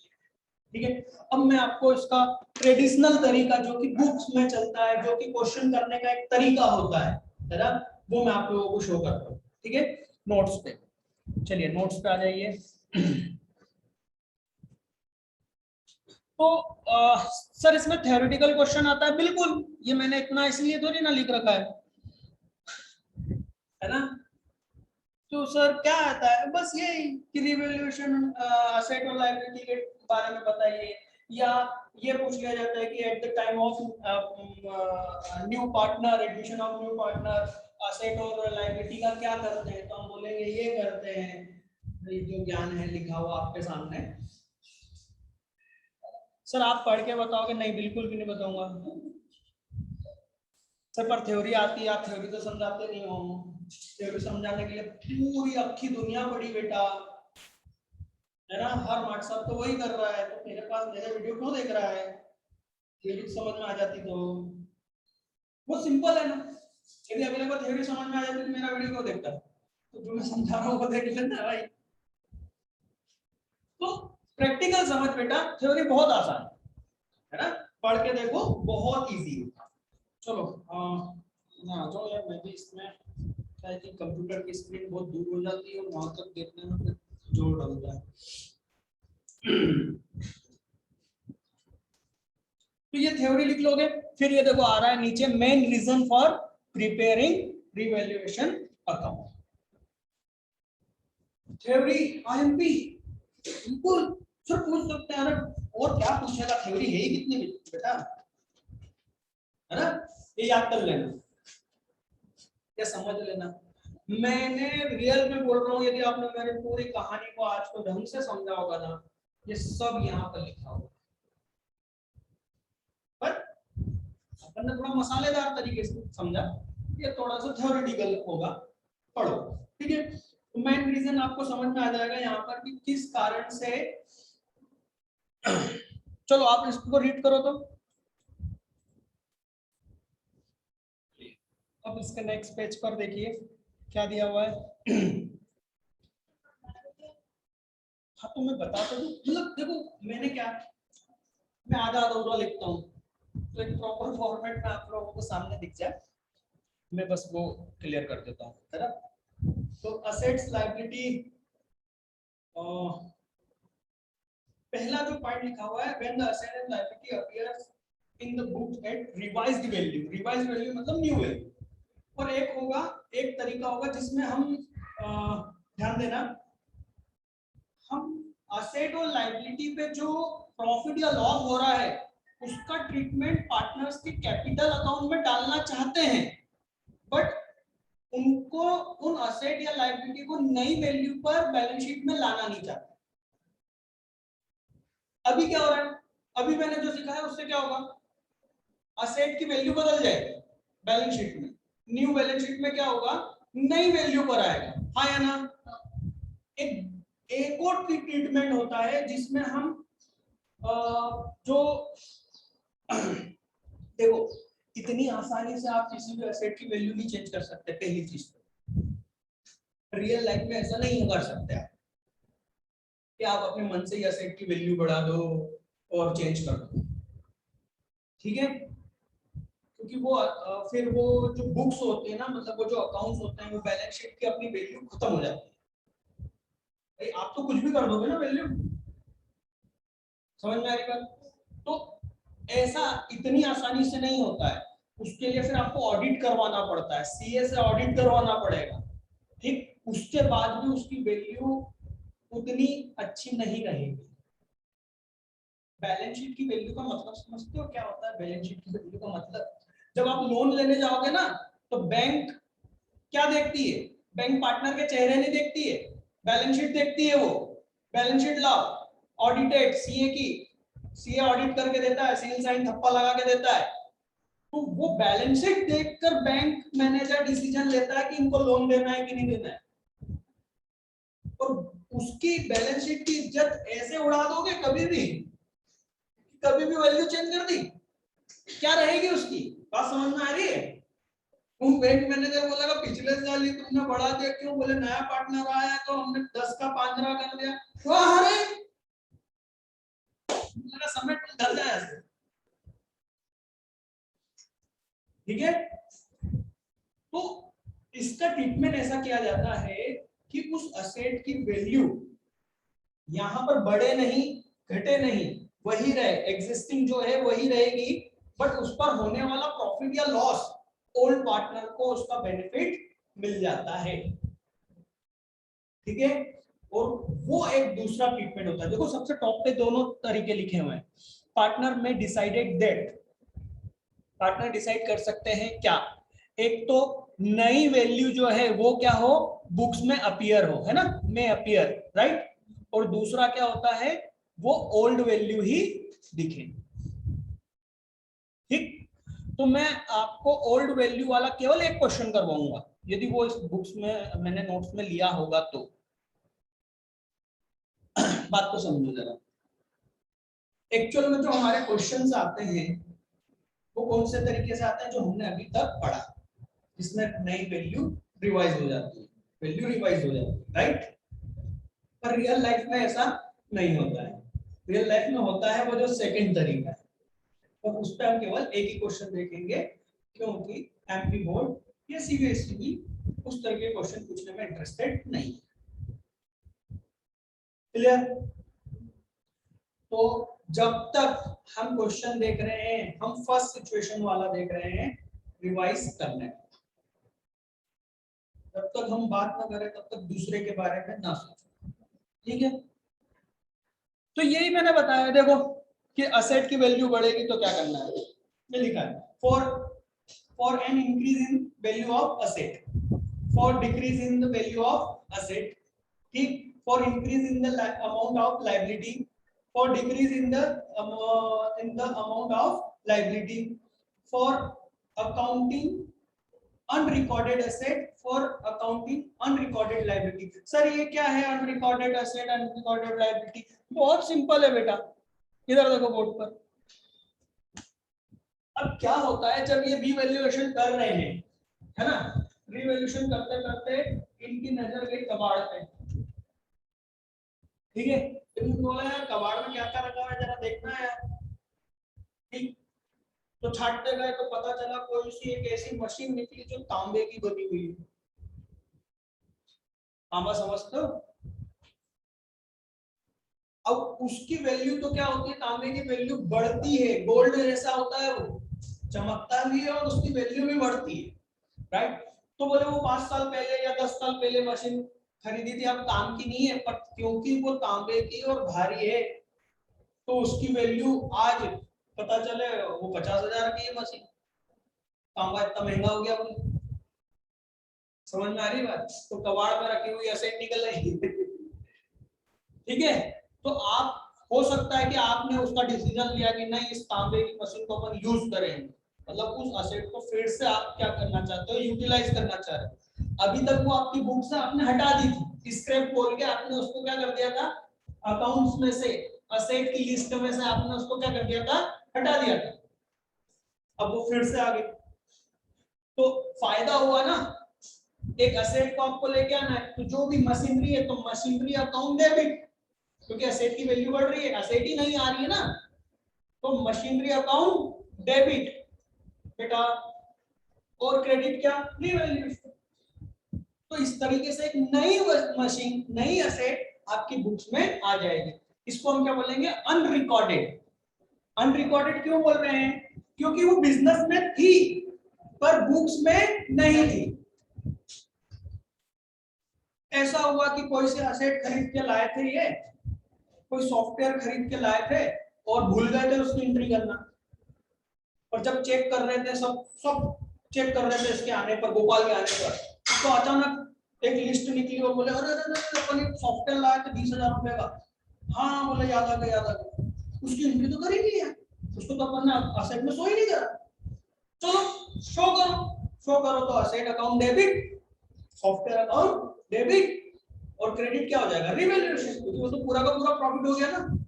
ठीक है। अब मैं आपको इसका ट्रेडिशनल तरीका जो कि बुक्स में चलता है, जो कि क्वेश्चन करने का एक तरीका होता है ना, वो मैं आप लोगों को शो करता हूँ, ठीक है। नोट्स पे चलिए, नोट्स पे आ जाइए। तो सर इसमें थ्योरेटिकल क्वेश्चन आता है, बिल्कुल, ये मैंने इतना इसलिए थोड़ी ना लिख रखा है ना। तो सर क्या आता है, बस ये कि रिवैल्यूएशन असेट और लायबिलिटी के बारे में बताइए, या ये पूछ लिया जाता है कि at the time of new partner, admission of new partner, asset और लायबिलिटी का क्या करते हैं, तो हम बोलेंगे ये करते हैं। ये जो ज्ञान है लिखा हुआ आपके सामने, सर आप पढ़ के बताओगे? नहीं, बिल्कुल भी नहीं बताऊंगा सर, पर थ्योरी आती है, आप थ्योरी तो समझाते नहीं हो। थ्योरी समझाने के लिए पूरी अक्खी दुनिया पड़ी बेटा, है ना, हर व्हाट्सएप तो वही कर रहा है, तो मेरे पास मेरे वीडियो क्यों देख रहा है? थ्योरी समझ में आ जाती तो वो सिंपल है ना, यदि अगले को थ्योरी समझ में आ जाती तो मेरा वीडियो क्यों देखता? तो जो मैं समझा रहा हूँ वो देख लेना भाई। तो प्रैक्टिकल समझ बेटा, थ्योरी बहुत आसान है ना, पढ़ के देखो बहुत इजी है। चलो ना जाओ यार, मैं भी इसमें आई थिंक कंप्यूटर की स्क्रीन बहुत दूर हो जाती है और वहां तक देखने में फिर जोर डलता है। तो ये थ्योरी लिख लोगे, फिर ये देखो आ रहा है नीचे, main reason for preparing revaluation account, theory IMP, बिल्कुल सर पूछ सकते हैं, और क्या पूछेगा, थ्योरी है ही कितनी बेटा, है ना, ये याद कर लेना या समझ लेना। मैंने रियल में बोल रहा हूँ, यदि आपने मेरी पूरी कहानी को आज को ढंग से समझा होगा ना, ये सब यहाँ पर लिखा होगा, पर अपन ने थोड़ा मसालेदार तरीके से समझा, ये थोड़ा सा थ्योरेटिकल होगा, पढ़ो, ठीक है। तो मेन रीजन आपको समझ में आ जाएगा यहाँ पर कि किस कारण से। चलो आप इसको रीड करो तो, अब इसके नेक्स्ट पेज पर देखिए क्या दिया हुआ है। हाँ तो मैं बता तो दूं, मतलब देखो मैंने क्या, मैं आधा अधूरा लिखता हूँ, तो एक प्रॉपर फॉर्मेट में आप लोगों को सामने दिख जाए, मैं बस वो क्लियर कर देता हूँ, है ना। तो असेट्स लायबिलिटी, पहला जो पॉइंट लिखा हुआ है, when the asset and liability appears in the book at revised value, revised value मतलब न्यू वैल्यू, और एक होगा, एक तरीका होगा जिसमें हम ध्यान देना, हम असेट और लायबिलिटी पे जो प्रॉफिट या लॉस हो रहा है उसका ट्रीटमेंट पार्टनर्स के कैपिटल अकाउंट में डालना चाहते हैं, बट उनको उन असेट या लायबिलिटी को नई वैल्यू पर बैलेंस शीट में लाना नहीं चाहते। अभी क्या हो रहा है, अभी मैंने जो सिखाया उससे क्या होगा, असेट की वैल्यू बदल जाएगी बैलेंस शीट में, न्यू बैलेंस शीट में क्या होगा, नई वैल्यू पर आएगा, हाँ या ना। एक और ट्रीटमेंट होता है जिसमें हम जो देखो इतनी आसानी से आप किसी भी एसेट की वैल्यू नहीं चेंज कर सकते। पहली चीज तो रियल लाइफ में ऐसा नहीं कर सकते आप कि आप अपने मन से ही एसेट की वैल्यू बढ़ा दो और चेंज कर दो, ठीक है? क्योंकि वो फिर वो जो बुक्स होती है ना, मतलब वो जो अकाउंट्स होते हैं, वो बैलेंस शीट की अपनी वैल्यू खत्म हो जाती है। भाई आप तो कुछ भी कर दोगे ना वैल्यू, समझ में आ रही बात? तो ऐसा इतनी आसानी से नहीं होता है। उसके लिए फिर आपको ऑडिट करवाना पड़ता है, सीए से ऑडिट करवाना पड़ेगा, ठीक? उसके बाद भी उसकी वैल्यू उतनी अच्छी नहीं रहेगी। बैलेंस शीट की वैल्यू का मतलब समझते हो क्या होता है? बैलेंस शीट की वैल्यू का मतलब, जब आप लोन लेने जाओगे ना, तो बैंक क्या देखती है? बैंक पार्टनर के चेहरे नहीं देखती है, बैलेंस शीट देखती है। वो बैलेंस शीट लाओ, ऑडिटेड सीए की, सीए ऑडिट करके देता है, सील साइन थप्पा लगा के देता है। तो वो बैलेंस शीट देखकर बैंक मैनेजर डिसीजन लेता है कि इनको लोन देना है कि नहीं देना है। और उसकी बैलेंस शीट की इज्जत ऐसे उड़ा दोगे, कभी भी वैल्यू चेंज कर दी, क्या रहेगी उसकी? बात समझ में आ रही है? तुम बैंक मैनेजर बोलेगा पिछले साल ही तुमने बढ़ा दिया, क्यों? बोले नया पार्टनर आया तो हमने 10 का 15 कर दिया। वाह, अरे मेरा समय ढल जाए ऐसे, ठीक है? तो इसका ट्रीटमेंट ऐसा किया जाता है कि उस असेट की वैल्यू यहां पर बढ़े नहीं, घटे नहीं, वही रहे, एग्जिस्टिंग जो है वही रहेगी, बट उस पर होने वाला प्रॉफिट या लॉस ओल्ड पार्टनर को उसका बेनिफिट मिल जाता है, ठीक है? और वो एक दूसरा ट्रीटमेंट होता है। देखो सबसे टॉप पे दोनों तरीके लिखे हुए हैं। पार्टनर में डिसाइडेड दैट, पार्टनर डिसाइड कर सकते हैं क्या? एक तो नई वैल्यू जो है वो क्या हो, बुक्स में अपीयर हो, है ना, में अपीयर, राइट? और दूसरा क्या होता है, वो ओल्ड वैल्यू ही दिखे, ठीक? तो मैं आपको ओल्ड वैल्यू वाला केवल एक क्वेश्चन करवाऊंगा, यदि वो इस बुक्स में मैंने नोट्स में लिया होगा तो। बात को समझो जरा। एक्चुअल में जो हमारे क्वेश्चंस आते हैं वो कौन से तरीके से आते हैं, जो हमने अभी तक पढ़ा, जिसमें नई वैल्यू रिवाइज हो जाती है, वैल्यू रिवाइज हो जाती है, राइट? पर रियल लाइफ में ऐसा नहीं होता है। रियल लाइफ में होता है वो जो सेकंड तरीका है, और उस पर हम केवल एक ही क्वेश्चन देखेंगे, क्योंकि एमपी बोर्ड या सीबीएसई भी उस तरह के क्वेश्चन पूछने में इंटरेस्टेड नहीं है। क्लियर? तो जब तक हम क्वेश्चन देख रहे हैं, हम फर्स्ट सिचुएशन वाला देख रहे हैं, रिवाइज करने, जब तक हम बात ना करें तब तक दूसरे के बारे में ना सोचें, ठीक है? तो यही मैंने बताया, देखो कि असेट की वैल्यू बढ़ेगी तो क्या करना है, ये लिखा है, for an increase in value of asset, for decrease in the value of asset, ठीक? For increase in the amount of liability, for decrease in the amount of liability, for accounting unrecorded asset, for accounting unrecorded liability। Sir ये क्या है unrecorded asset, unrecorded liability? बहुत सिंपल है बेटा, इधर देखो बोर्ड पर। अब क्या होता है जब ये रीवैल्यूएशन कर रहे हैं, है ना, रीवैल्यूएशन करते करते इनकी नजर गई कबाड़ पे, ठीक है? तुम बोला यार कबाड़ में क्या क्या रखा है जरा देखना है यार, ठीक? तो छाटते गए तो पता चला कोई सी एक ऐसी मशीन निकली जो तांबे की बनी हुई है। तांबा समझते हो? अब उसकी वैल्यू तो क्या होती है, तांबे की वैल्यू बढ़ती है, गोल्ड जैसा होता है, वो चमकता भी है और उसकी वैल्यू भी बढ़ती है, राइट? तो बोले वो 5 साल पहले या 10 साल पहले मशीन खरीदी थी, अब काम की नहीं है, पर क्योंकि वो तांबे की और भारी है तो उसकी वैल्यू आज पता चले वो 50,000 की है मशीन, तांबा इतना महंगा हो गया बोले। समझ में आ रही बात? तो कबाड़ में रखी हुई एसेट निकल रही है, ठीक है? तो आप, हो सकता है कि आपने उसका डिसीजन लिया कि नहीं इस तांबे की मशीन को अपन यूज करेंगे, मतलब उस असेट को फिर से आप क्या करना चाहते हो, यूटिलाइज करना चाह रहे हो। अभी तक वो आपकी बुक से आपने हटा दी थी, स्क्रैप बोल के आपने उसको क्या कर दिया था, अकाउंट्स में से, असेट की लिस्ट में से आपने उसको क्या कर दिया था, हटा दिया था। अब वो फिर से आ गई, तो फायदा हुआ ना, एक असेट को आपको लेके आना है, तो जो भी मशीनरी है तो मशीनरी अकाउंट डेबिट, क्योंकि असेट की वैल्यू बढ़ रही है, असेट ही नहीं आ रही है ना, तो मशीनरी अकाउंट डेबिट बेटा, और क्रेडिट क्या, रिवैल्यूएशन। तो इस तरीके से एक नई मशीन, नई असेट आपकी बुक्स में आ जाएगी। इसको हम क्या बोलेंगे, अनरिकॉर्डेड। अनरिकॉर्डेड क्यों बोल रहे हैं, क्योंकि वो बिजनेस में थी पर बुक्स में नहीं थी। ऐसा हुआ कि कोई से असेट खरीद के लाए थे, ये कोई सॉफ्टवेयर खरीद के लाए थे और भूल गए थे उसकी एंट्री करना, और जब चेक कर रहे थे, सब सब चेक कर रहे थे इसके आने पर, गोपाल के आने पर, तो अचानक एक लिस्ट निकली और बोले अरे अरे अपन एक सॉफ्टवेयर लाए थे 20,000 रुपए का। हाँ बोले याद आ गया, याद आ गया, उसकी एंट्री तो कर ही नहीं है, उसको तो अपन ने असेट में शो ही नहीं करा। चलो शो करो, शो करो, तो asset account debit, software account debit, और क्रेडिट क्या हो जाएगा, रिवैल्यूएशन, क्योंकि वो तो पूरा का पूरा प्रॉफिट हो गया ना।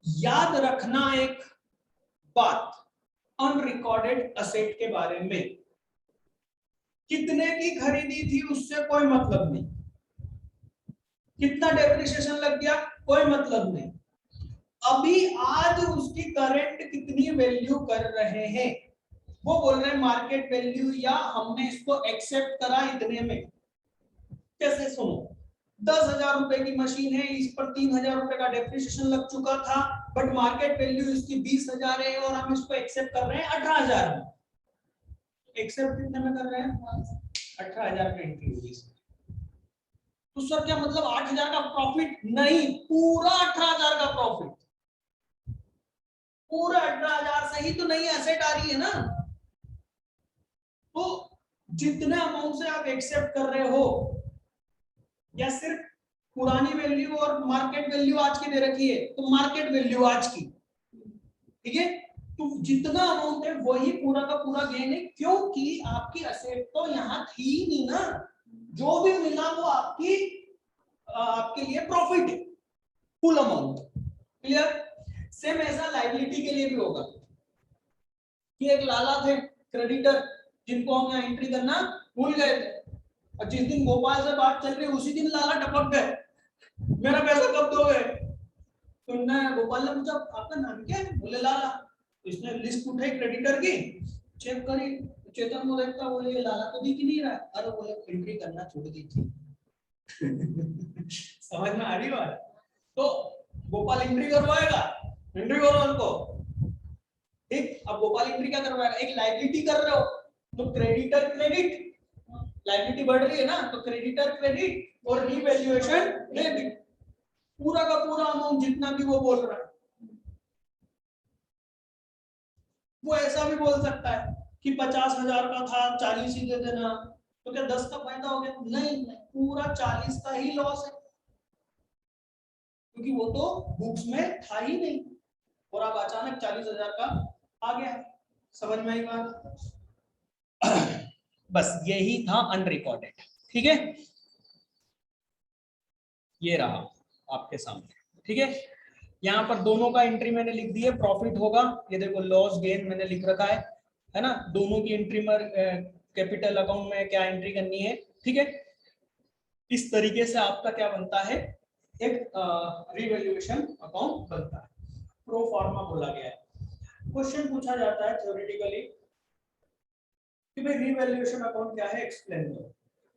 याद रखना एक बात अनरिकॉर्डेड असेट के बारे में, कितने की खरीदी थी उससे कोई मतलब नहीं, कितना डेप्रिसिएशन लग गया कोई मतलब नहीं, अभी आज उसकी करंट कितनी वैल्यू कर रहे हैं, वो बोल रहे हैं मार्केट वैल्यू, या हमने इसको एक्सेप्ट करा इतने में। कैसे, सुनो, 10,000 रुपए की मशीन है, इस पर 3,000 रुपए का डेप्रिसिएशन लग चुका था, बट मार्केट वैल्यू इसकी 20,000 है और हम इसको एक्सेप्ट कर रहे हैं 18,000 में। एक्सेप्ट कितने में कर रहे हैं, 18,000 की एंट्री होगी। तो सर क्या मतलब 8,000 का प्रॉफिट, नहीं, पूरा 18,000 का प्रॉफिट, पूरा 18,000 से ही तो नई एसेट आ रही है ना। तो जितने अमाउंट से आप एक्सेप्ट कर रहे हो, या सिर्फ पुरानी वैल्यू और मार्केट वैल्यू आज की दे रखी है, तो मार्केट वैल्यू आज की, ठीक है, तो जितना अमाउंट है वही पूरा का पूरा गेन है, क्योंकि आपकी असेट तो यहाँ थी नहीं ना, जो भी मिला वो आपके लिए प्रॉफिट है, फुल अमाउंट। क्लियर। सेम ऐसा लायबिलिटी के लिए भी होगा कि एक लाला थे क्रेडिटर, जिनको हम यहाँ एंट्री करना भूल गए थे, और जिस दिन गोपाल से बात चल रही उसी दिन लाला टपक गए, मेरा पैसा कब दोगे। तो गोपाल ने पूछा आपका नाम क्या है, बोले लाला। तो इसने लिस्ट उठाई क्रेडिटर की, चेक करी, चेतन को देखता, बोले लाला तो दिख नहीं रहा, अरे बोले एंट्री करना छोड़ दी थी। समझ में आ रही बात। तो गोपाल एंट्री करवाएगा, एंट्री करो उनको, ठीक। अब गोपाल एंट्री क्या करवाएगा, एक लायबिलिटी कर रहे हो तो क्रेडिटर क्रेडिट, लायबिलिटी बढ़ रही है ना, तो क्रेडिटर क्रेडिट और रिवैल्यूएशन डेबिट, पूरा का पूरा अमाउंट जितना भी वो बोल रहा है। वो ऐसा भी बोल सकता है कि 50,000 का था 40 ही दे देना, तो क्या 10 का फायदा हो गया, नहीं, पूरा 40 का ही लॉस है, क्योंकि वो तो बुक्स में था ही नहीं, और अब अचानक 40,000 का आ गया। समझ में आई बात। बस यही था अनरिकॉर्डेड, ठीक है, ये रहा आपके सामने, ठीक है। यहाँ पर दोनों का एंट्री मैंने लिख दी है, प्रॉफिट होगा, ये देखो लॉस गेन मैंने लिख रखा है ना, दोनों की एंट्री में कैपिटल अकाउंट में क्या एंट्री करनी है, ठीक है। इस तरीके से आपका क्या बनता है, एक रिवैल्यूएशन अकाउंट बनता है, प्रो फॉर्मा बोला गया है। क्वेश्चन पूछा जाता है थ्योरेटिकली कि भाई रिवैल्यूएशन अकाउंट क्या है, एक्सप्लेन करो।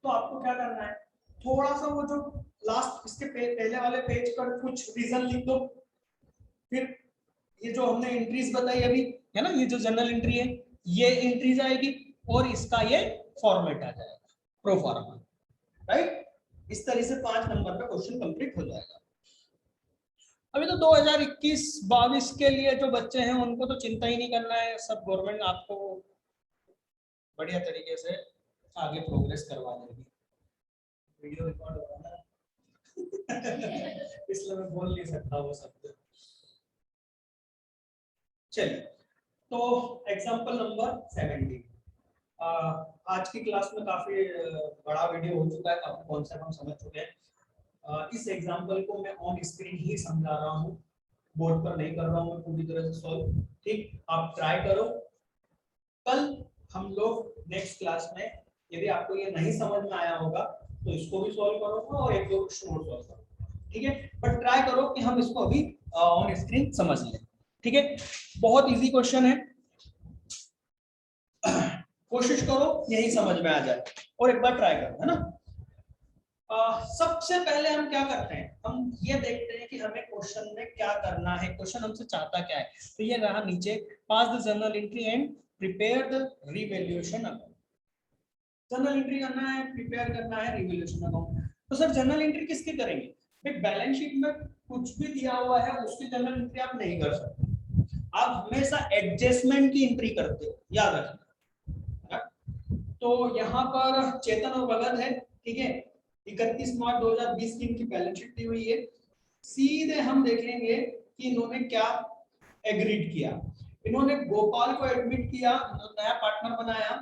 तो आपको क्या करना है, थोड़ा सा वो जो लास्ट इसके पहले वाले पेज पर कुछ रीजन लिख दो, फिर ये जो हमने एंट्रीज बताई अभी है ना, ये जो जनरल एंट्री है ये एंट्रीज आएगी, और इसका ये फॉर्मेट आ जाएगा प्रो फॉर्मा, राइट। इस तरह से 5 नंबर का क्वेश्चन कंप्लीट हो जाएगा। अभी तो 2021-22 के लिए जो बच्चे हैं उनको तो चिंता ही नहीं करना है, सब गवर्नमेंट आपको बढ़िया तरीके से आगे प्रोग्रेस करवा देगी। वीडियो रिकॉर्ड हो रहा है इसलिए मैं बोल नहीं सकता वो शब्द। चलिए, तो एग्जांपल नंबर 17। आज की क्लास में काफी बड़ा वीडियो हो चुका है, काफी कॉन्सेप्ट हम समझ चुके हैं। इस एग्जांपल को मैं ऑन स्क्रीन ही समझा रहा हूँ, बोर्ड पर नहीं कर रहा हूँ मैं पूरी तरह से सॉल्व, ठीक। आप ट्राई करो, कल हम लोग नेक्स्ट क्लास में, यदि आपको ये नहीं समझ में आया होगा तो इसको भी सॉल्व करूंगा और एक दो क्वेश्चन और सॉल्व करूंगा, ठीक है। बट ट्राई करो कि हम इसको अभी ऑन स्क्रीन समझ लें, ठीक है। बहुत इजी क्वेश्चन है, कोशिश करो यही समझ में आ जाए और एक बार ट्राई करो, है ना। सबसे पहले हम क्या करते हैं, हम ये देखते हैं कि हमें क्वेश्चन में क्या करना है, क्वेश्चन हमसे चाहता क्या है। तो ये रहा नीचे, pass the journal entry and prepare the revaluation account. Journal entry करना है, प्रिपेयर करना है रिवैल्यूएशन अकाउंट। तो सर जर्नल एंट्री किसकी करेंगे? भाई बैलेंस शीट में कुछ भी दिया हुआ है उसकी जर्नल एंट्री आप नहीं कर सकते, आप हमेशा एडजस्टमेंट की एंट्री करते हो, याद रखना। तो यहाँ पर चेतन और भगत है, ठीक है। 31 मार्च 2020 की इनकी बैलेंस शीट दी हुई है। सीधे हम देखेंगे कि इन्होंने क्या एग्रीड किया। इन्होंने गोपाल को एडमिट किया, नया पार्टनर बनाया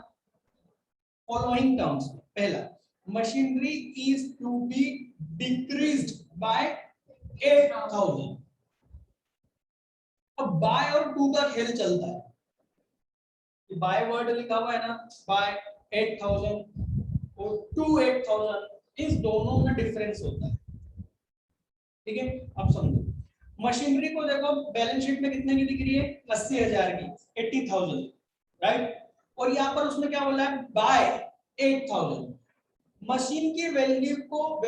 फॉलोइंग टर्म्स। पहला, machinery is to be decreased by 8000। अब बाय और टू का खेल चलता है, बाय वर्ड लिखा हुआ है ना, बाय 8000 और टू 8000, इस दोनों में डिफरेंस होता है, ठीक है। अब समझो, मशीनरी को देखो बैलेंस शीट में कितने की दिख रही है, 80,000 की, 80,000, राइट। और यहाँ पर उसने क्या बोला है, बाय 8,000। मशीन की वैल्यू को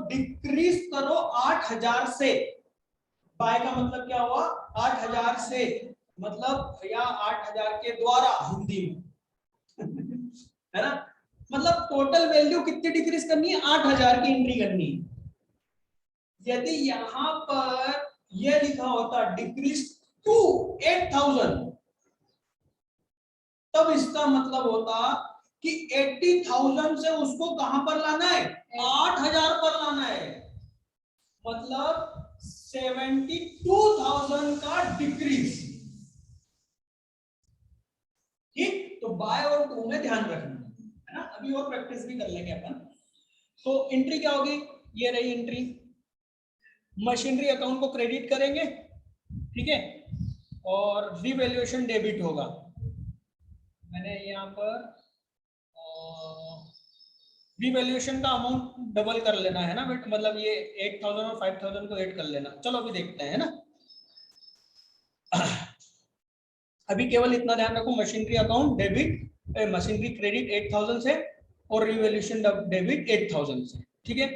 डिक्रीज करो 8,000 से। बाय का मतलब क्या हुआ, 8,000 से, मतलब या 8,000 के द्वारा हिंदी में है ना। मतलब टोटल वैल्यू कितनी डिक्रीज करनी है, 8,000 की एंट्री करनी है। यदि यहां पर यह लिखा होता डिक्रीज टू 8,000, तब इसका मतलब होता कि 80,000 से उसको कहां पर लाना है, 8,000 पर लाना है। मतलब 72,000 का डिक्रीज, ठीक। तो बाय और टू में ध्यान रखना है ना, अभी और प्रैक्टिस भी कर लेंगे अपन। तो एंट्री क्या होगी, ये रही एंट्री। मशीनरी अकाउंट को क्रेडिट करेंगे, ठीक है, और रिवैल्यूएशन डेबिट होगा। मैंने यहाँ पर रिवैल्यूएशन का अमाउंट डबल कर लेना है ना बेट, मतलब ये 8,000 और 5,000 को ऐड कर लेना। चलो अभी देखते हैं, है ना। अभी केवल इतना ध्यान रखो, machinery account debit, machinery credit 8,000 से और रिवैल्यूएशन डेबिट 8,000 से, ठीक है।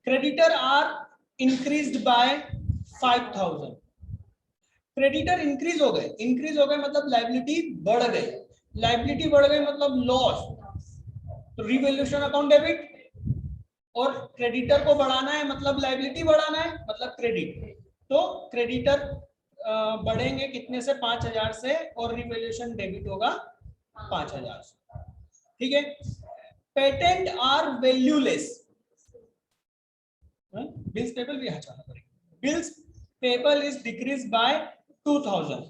Creditor are increased by 5,000। Creditor increase हो गए मतलब लायबिलिटी बढ़ गई, लायबिलिटी बढ़ गई मतलब लॉस। तो रिवैल्यूएशन अकाउंट डेबिट, और क्रेडिटर को बढ़ाना है मतलब लायबिलिटी बढ़ाना है मतलब क्रेडिट। तो क्रेडिटर बढ़ेंगे कितने से, 5,000 से, और रिवैल्यूएशन डेबिट होगा 5,000 से, ठीक है। Patent are valueless, bills payable भी हटाना पड़ेगा। Bills payable is decrease by 2,000,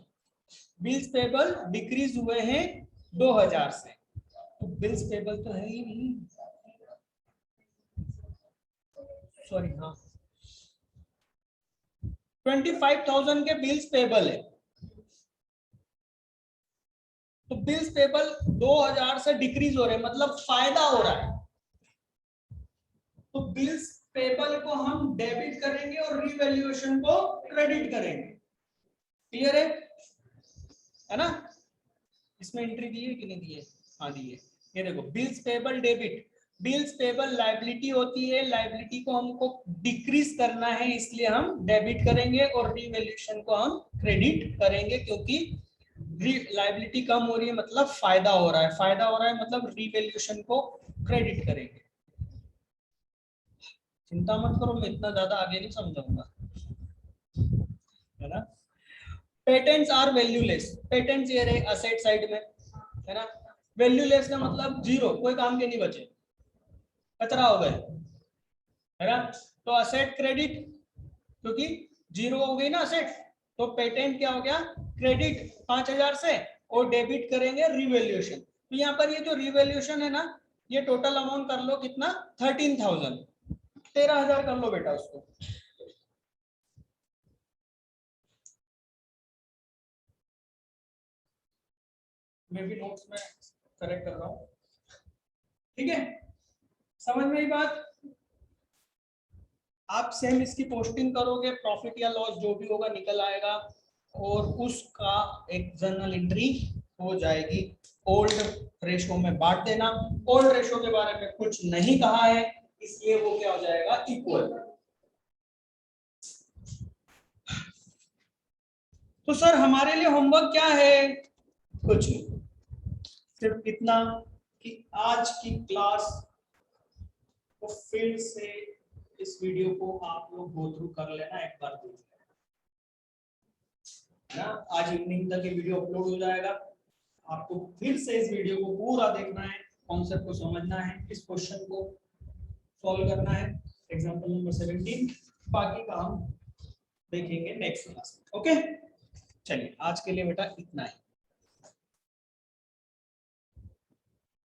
bills payable decrease हुए हैं 2,000 से। तो बिल्स पेबल तो है ही नहीं, सॉरी, हाँ 25,000 के बिल्स पेबल है। तो बिल्स पेबल 2,000 से डिक्रीज हो रहे हैं मतलब फायदा हो रहा है। तो बिल्स पेबल को हम डेबिट करेंगे और रिवैल्यूएशन को क्रेडिट करेंगे, क्लियर है ना। इसमें एंट्री दी है कि नहीं दी है, हाँ दी है। ये देखो, bills payable debit, bills payable liability होती है, लायबिलिटी को हमको डिक्रीज करना है इसलिए हम डेबिट करेंगे और रिवैल्यूएशन को हम क्रेडिट करेंगे, क्योंकि लायबिलिटी कम हो रही है मतलब फायदा हो रहा है, फायदा हो रहा है मतलब रिवैल्यूएशन को क्रेडिट करेंगे। चिंता मत करो, मैं इतना ज्यादा आगे नहीं समझाऊंगा, है ना। पेटेंट्स आर वैल्यूलेस, पेटेंट्स ये रहे असेट साइड में, है ना। वैल्यूलेस का मतलब जीरो, कोई काम के नहीं बचे, कचरा हो गए, है ना। तो असेट क्रेडिट, क्योंकि जीरो हो गई ना असेट, तो पेटेंट क्या हो गया, क्रेडिट 5,000 से, और डेबिट करेंगे रिवैल्यूएशन। तो यहाँ पर ये जो रिवैल्यूएशन है ना, ये टोटल अमाउंट कर लो कितना, 13,000, 13,000 कर लो बेटा उसको। मैं भी नोट्स में करेक्ट कर रहा हूँ, ठीक है, समझ में ही बात। आप सेम इसकी पोस्टिंग करोगे, प्रॉफिट या लॉस जो भी होगा निकल आएगा और उसका एक जर्नल एंट्री हो जाएगी। ओल्ड रेशो में बांट देना, ओल्ड रेशो के बारे में कुछ नहीं कहा है इसलिए वो क्या हो जाएगा, इक्वल। तो सर हमारे लिए होमवर्क क्या है, कुछ नहीं, सिर्फ इतना कि आज की क्लास को फिर से इस वीडियो को आप लोग गो थ्रू कर लेना एक बार, है ना। आज इवनिंग तक ये वीडियो अपलोड हो जाएगा, आपको फिर से इस वीडियो को पूरा देखना है, कॉन्सेप्ट को समझना है, इस क्वेश्चन को सॉल्व करना है, एग्जांपल नंबर 17, बाकी का हम देखेंगे नेक्स्ट क्लास में। ओके, चलिए आज के लिए बेटा इतना ही।